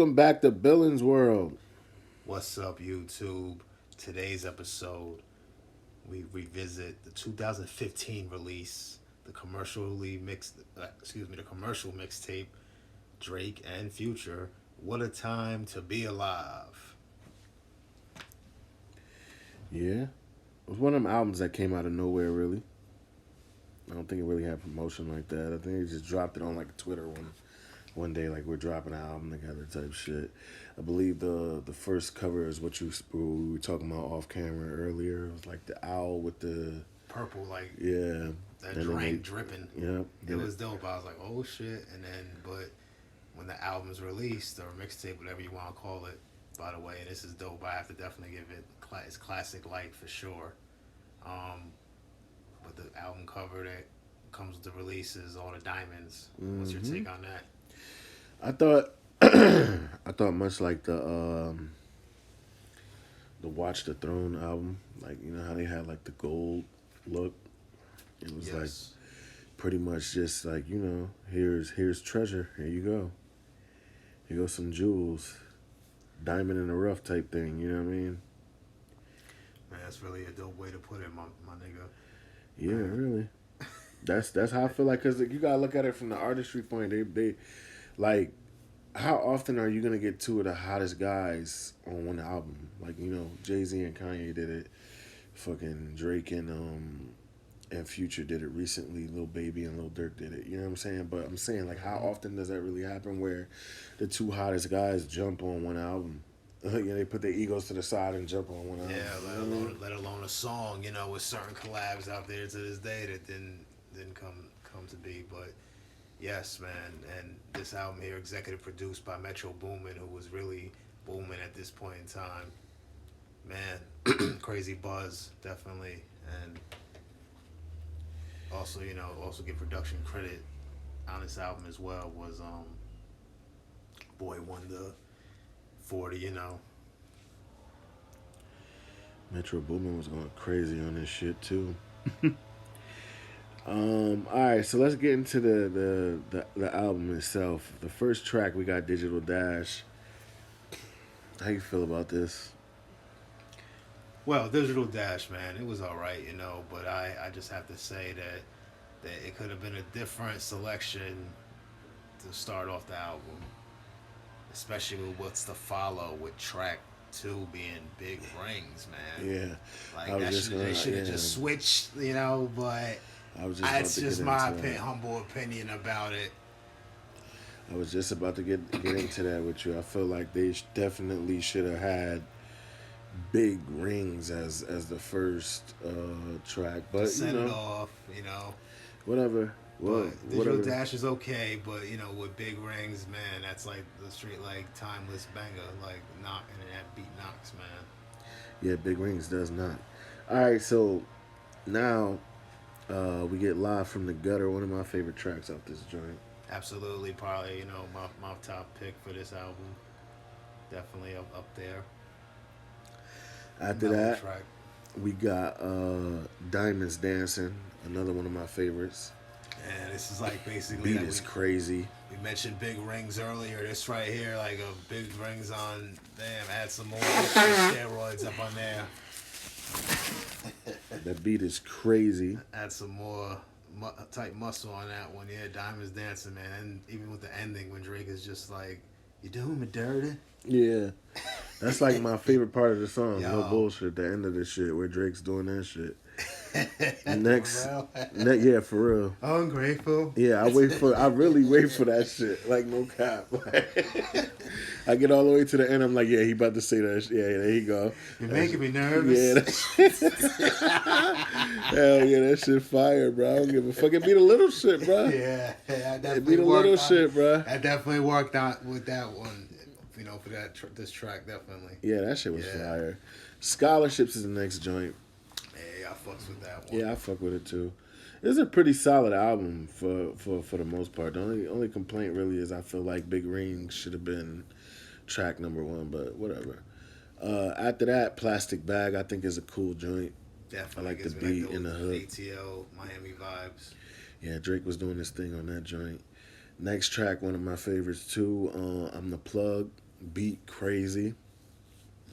Welcome back to Billins World. What's up, YouTube? Today's episode, we revisit the 2015 release, the commercial mixtape, Drake and Future. What a time to be alive. Yeah, it was one of them albums that came out of nowhere. Really, I don't think it really had promotion like that. I think they just dropped it on like Twitter one day, like we're dropping an album together type shit. I believe the first cover is what we were talking about off camera earlier. It was like the owl with the Purple, like yeah, that and drink dripping. yeah, It was dope. I was like, oh shit. And then, but when the album's released, or mixtape, whatever you want to call it, by the way, this is dope. I have to definitely give it it's classic light for sure. Um, but the album cover that comes with the releases, all the diamonds. What's your take on that? I thought I thought much like the Watch the Throne album, like you know how they had like the gold look. It was like Yes. pretty much just like here's treasure. Here you go. Here goes some jewels, diamond in the rough type thing. You know what I mean? Man, that's really a dope way to put it, my nigga. Yeah, Man. really. That's how I feel like because you gotta look at it from the artistry point. They like how often are you gonna get two of the hottest guys on one album? Like Jay-Z and Kanye did it. Fucking Drake and Future did it recently. Lil Baby and Lil Durk did it. You know what I'm saying? But I'm saying like how often does that really happen where the two hottest guys jump on one album? They put their egos to the side and jump on one album. Yeah, let alone a song, with certain collabs out there to this day that didn't come to be. But yes, man, and this album here, executive produced by Metro Boomin, who was really booming at this point in time. Man, crazy buzz, definitely, and also also give production credit on this album as well was Boy Wonder 40. Metro Boomin was going crazy on this shit too. All right, so let's get into the album itself. The first track we got Digital Dash. How you feel about this? Well, Digital Dash, man, it was all right, but I just have to say that it could have been a different selection to start off the album, especially with what's to follow with track two being Big Rings, man. Yeah, Like I was that just should gonna, they should have yeah, just switched, but I was just about that's to just get my into that. humble opinion about it. I was just about to get into that with you. I feel like they definitely should have had Big Rings as the first track, To but set it off, whatever. Well, But Digital whatever. Dash is okay, but with Big Rings, man, that's like the street like timeless banger, like knocking and that beat knocks, man. Yeah, Big Rings does not. All right, so now we get Live from the Gutter, one of my favorite tracks off this joint. Absolutely, probably my top pick for this album. Definitely up there. After Mellow that, track. we got Diamonds Dancing, another one of my favorites. And this is like basically Beat like is crazy. we mentioned Big Rings earlier. This right here, like a Big Rings on. Damn, add some more steroids up on there. That beat is crazy. Add some more tight muscle on that one. Yeah, Diamonds Dancing, man. And even with the ending when Drake is just like, "You doing me dirty?" Yeah. That's like my favorite part of the song. No Yo. bullshit. The end of the shit where Drake's doing that shit. Next, Yeah, for real. ungrateful. Yeah, I really wait for that shit. Like, no cap. I get all the way to the end. I'm like, yeah, he about to say that shit. Yeah, there you go. You're making me nervous. Yeah, hell yeah, that shit fire, bro. I don't give a fuck. It be the little shit, bro. Yeah, that It definitely be the worked little out. shit, bro. That definitely worked out with that one. For this track, definitely. Yeah, that shit was Yeah. fire. Scholarships is the next joint. Hey, I fucks with that one. Yeah, I fuck with it too. It's a pretty solid album for the most part. The only complaint really is I feel like Big Ring should have been track number one, but whatever. After that, Plastic Bag I think is a cool joint. Definitely I like the gives me, beat those and the hook. ATL Miami vibes. Yeah, Drake was doing his thing on that joint. Next track, one of my favorites too. I'm the Plug. Beat crazy.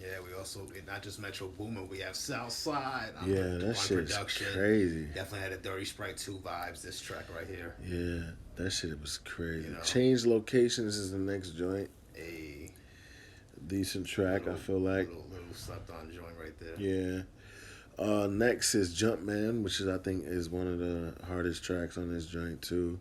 Yeah, we also not just Metro Boomin, we have Southside Yeah, that on shit's production. crazy. Definitely had a Dirty Sprite 2 vibes. This track right here. Yeah, that shit was crazy. You know, Change Locations is the next joint. a Decent track, I feel like. little slept on joint right there. Yeah. Next is Jumpman, which is I think is one of the hardest tracks on this joint too.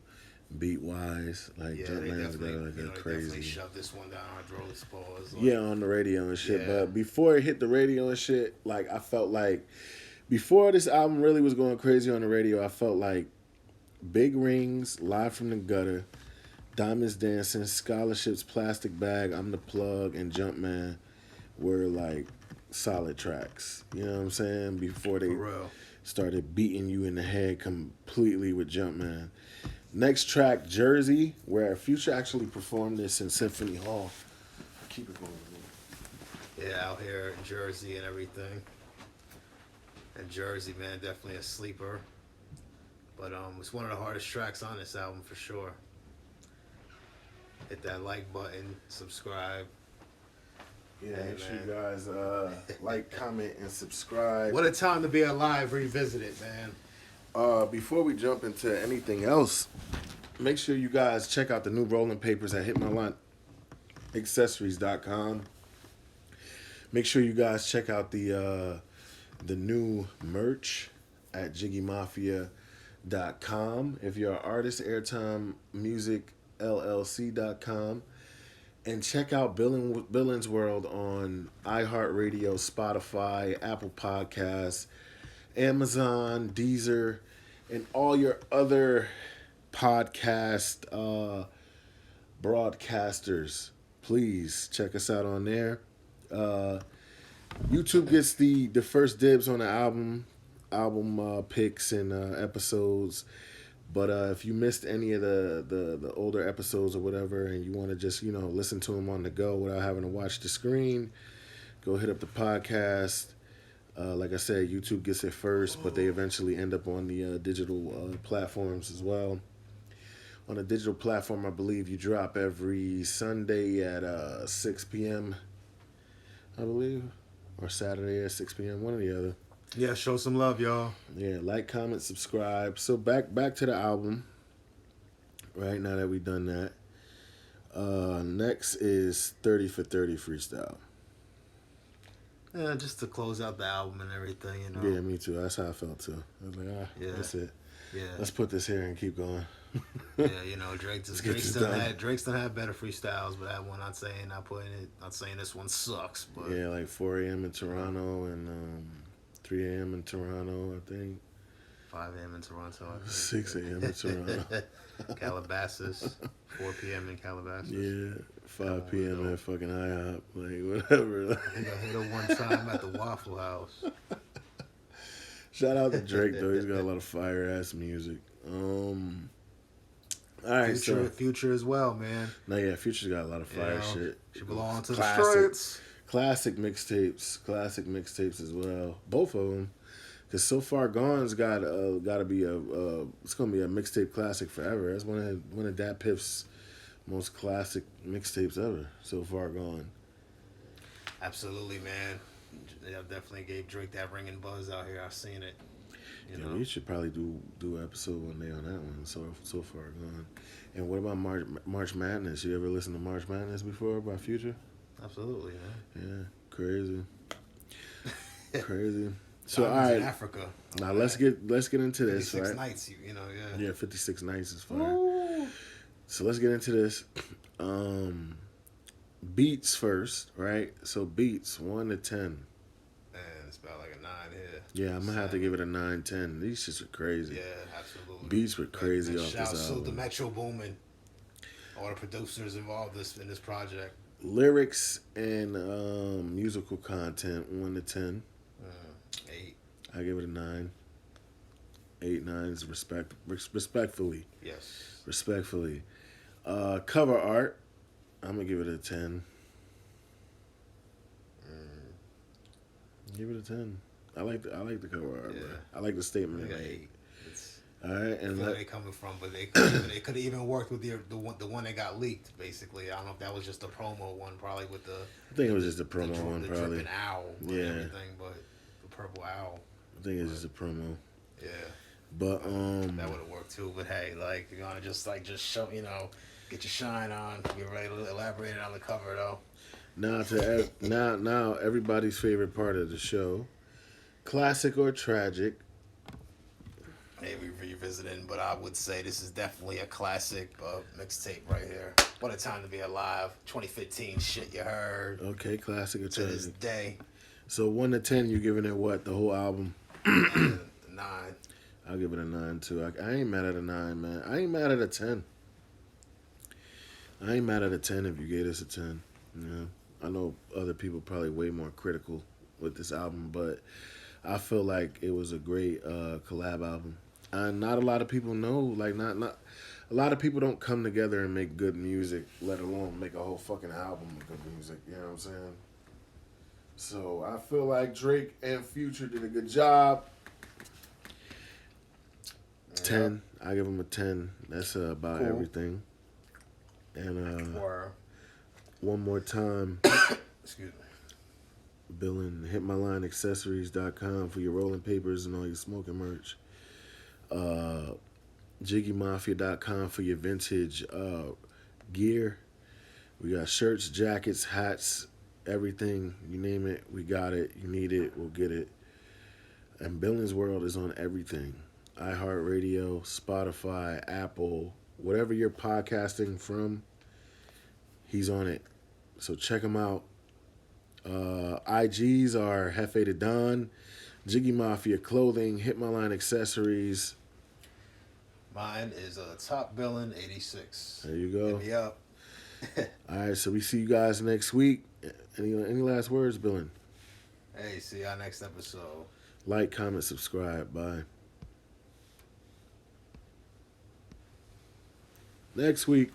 Beat wise, like Yeah, Jumpman's got like a they crazy. definitely shoved this one down our throats. Pause. Like, Yeah, on the radio and shit. Yeah. But before it hit the radio and shit, like I felt like before this album really was going crazy on the radio, I felt like Big Rings, Live from the Gutter, Diamonds Dancing, Scholarships, Plastic Bag, I'm the Plug, and Jumpman were like solid tracks. You know what I'm saying? Before they For real. started beating you in the head completely with Jumpman. Next track, Jersey, where Future actually performed this in Symphony Hall. Keep it going. Man. Yeah, out here in Jersey and everything. And Jersey, man, definitely a sleeper. But it's one of the hardest tracks on this album for sure. Hit that like button, subscribe. Yeah, Hey, make sure man. you guys like, comment, and subscribe. What a time to be alive, Revisited, man. Before we jump into anything else, make sure you guys check out the new rolling papers at HitMyLineAccessories.com. Make sure you guys check out the new merch at JiggyMafia.com. If you're an artist, AIRTIMEMUSICLLC.com. And check out Billins World on iHeartRadio, Spotify, Apple Podcasts, Amazon, Deezer, and all your other podcast broadcasters. Please check us out on there. YouTube gets the first dibs on the album picks and episodes. But if you missed any of the older episodes or whatever, and you want to just listen to them on the go without having to watch the screen, go hit up the podcast. Like I said, YouTube gets it first, but they eventually end up on the digital platforms as well. On a digital platform, I believe you drop every Sunday at 6 p.m., I believe, or Saturday at 6 p.m., one or the other. Yeah, show some love, y'all. Yeah, like, comment, subscribe. So back to the album. Right now that we've done that, next is 30 for 30 freestyle. Yeah, just to close out the album and everything, Yeah, me too. That's how I felt too. I was like, Yeah. that's it. Yeah. Let's put this here and keep going. Yeah, Drake's done had better freestyles, but that one not saying this one sucks, but Yeah, like 4 a.m. in Toronto and 3 a.m. in Toronto, I think. 5 a.m. in Toronto. I think. 6 a.m. in Toronto. Calabasas, 4 p.m. in Calabasas. Yeah, 5 p.m. at fucking IHOP, like whatever. I think I hit her one time at the Waffle House. Shout out to Drake though, he's got a lot of fire ass music. All right, Future as well, man. No, yeah, Future's got a lot of fire shit. She belong to Classic. the streets. Classic mixtapes as well. Both of them, because So Far Gone's got to be it's gonna be a mixtape classic forever. That's one of Dat Piff's most classic mixtapes ever. So Far Gone. Absolutely, man. They definitely gave Drake that ringing buzz out here. I've seen it. We should probably do an episode one day on that one. So Far Gone. And what about March Madness? You ever listen to March Madness before by Future? Absolutely, man. Yeah, crazy. So all Diamonds right, in Africa. now let's get into this, 56 right? nights, yeah. Yeah, 56 nights is fire. Ooh. So let's get into this. Beats first, right? So beats 1 to 10. Man, it's about like a 9 here. Yeah, I'm gonna have to give it a 9, 10. These shits are crazy. Yeah, absolutely. Beats were crazy off Shout this out to album. the Metro Boomin, all the producers involved in this project. Lyrics and musical content 1 to 10. 8. I give it a 9. 8, 9 is respectfully. Yes. Respectfully. Cover art, I'm gonna give it a 10. Give it a 10. I like the cover art, Yeah. bro. I like the statement I it got made. 8. All right, I and feel where they coming from, but it could have even worked with the one that got leaked. Basically, I don't know if that was just a promo one, probably with the I think it was just a promo the, one, the probably. dripping owl and Yeah, everything, but the purple owl. I think it's But just a promo. yeah, But that would have worked too. But hey, like you're gonna just show get your shine on. Get ready to elaborate on the cover though. now everybody's favorite part of the show, classic or tragic. Maybe revisiting, but I would say this is definitely a classic mixtape right here. What a time to be alive. 2015 shit you heard Okay, classic or to this tragic. day. So 1 to 10, you giving it what? The whole album? 9. I'll give it a 9 too. I ain't mad at a 9, man. I ain't mad at a 10. I ain't mad at a 10 if you gave us a 10. Yeah, I know other people probably way more critical with this album, but I feel like it was a great collab album. And not a lot of people know, like not a lot of people don't come together and make good music, let alone make a whole fucking album of good music. You know what I'm saying? So I feel like Drake and Future did a good job. 10. I give them a 10. That's about Cool. everything. And Or one more time, excuse me. Billin, hitmylineaccessories.com for your rolling papers and all your smoking merch. JiggyMafia.com for your vintage gear. We got shirts, jackets, hats, everything. You name it, we got it. You need it, we'll get it. And Billins World is on everything. iHeartRadio, Spotify, Apple, whatever you're podcasting from, he's on it. So check him out. IGs are Hefe to Don, Jiggy Mafia Clothing, Hit My Line Accessories. Mine is Top Billin 86. There you go. Hit me up. All right, so we see you guys next week. Any last words, Billin? Hey, see y'all next episode. Like, comment, subscribe. Bye. Next week.